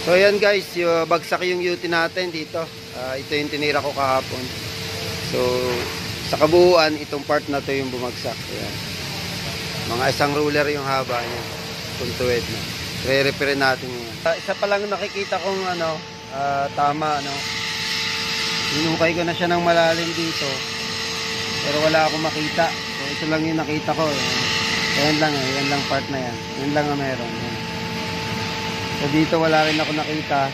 So ayan guys, bagsak yung UT natin dito. Ito yung tinira ko kahapon. So sa kabuuan, itong part na to yung bumagsak. Ayan. Mga isang ruler yung haba niya. Puntuwid na. Re-repair natin yun. Isa pa lang nakikita kong tama. Hinukay ko na siya ng malalim dito. Pero wala akong makita. So ito lang yung nakita ko. Ayan lang yan lang part na yan. Yan lang ang meron. Yan. So dito wala rin ako nakita.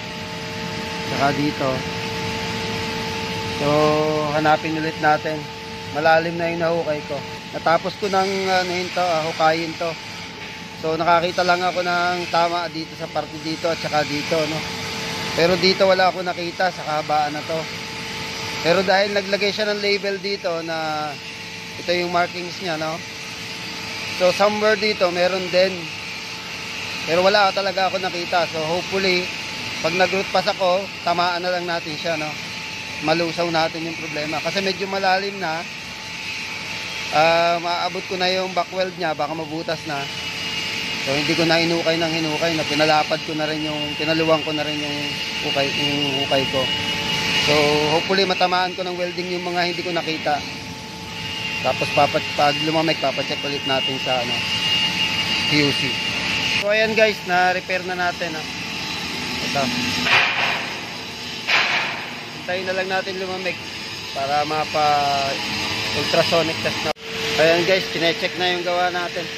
Saka dito. So hanapin ulit natin. Malalim na yung nahukay ko. Natapos ko ng hukayin to. So nakakita lang ako ng tama dito sa parte dito at saka dito, no. Pero dito wala ako nakita sa kahabaan na to. Pero dahil naglagay siya ng label dito na ito yung markings niya, no. So somewhere dito meron din. Pero wala talaga ako nakita. So hopefully pag nag-root pass ako, tamaan na lang natin siya, no. Malusaw natin yung problema kasi medyo malalim na. Maabot ko na yung back weld niya, baka mabutas na. So hindi ko na hinukay ng hinukay, na pinalapad ko na rin yung, pinaluwang ko na rin yung hukay ko. So hopefully matamaan ko ng welding yung mga hindi ko nakita. Tapos pag lumamig, papacheck ulit natin sa QC. So ayan guys, na-repair na natin. Ito. Hintayin na lang natin lumamig para mapa ultrasonic test na. Ayan guys, kine-check na yung gawa natin.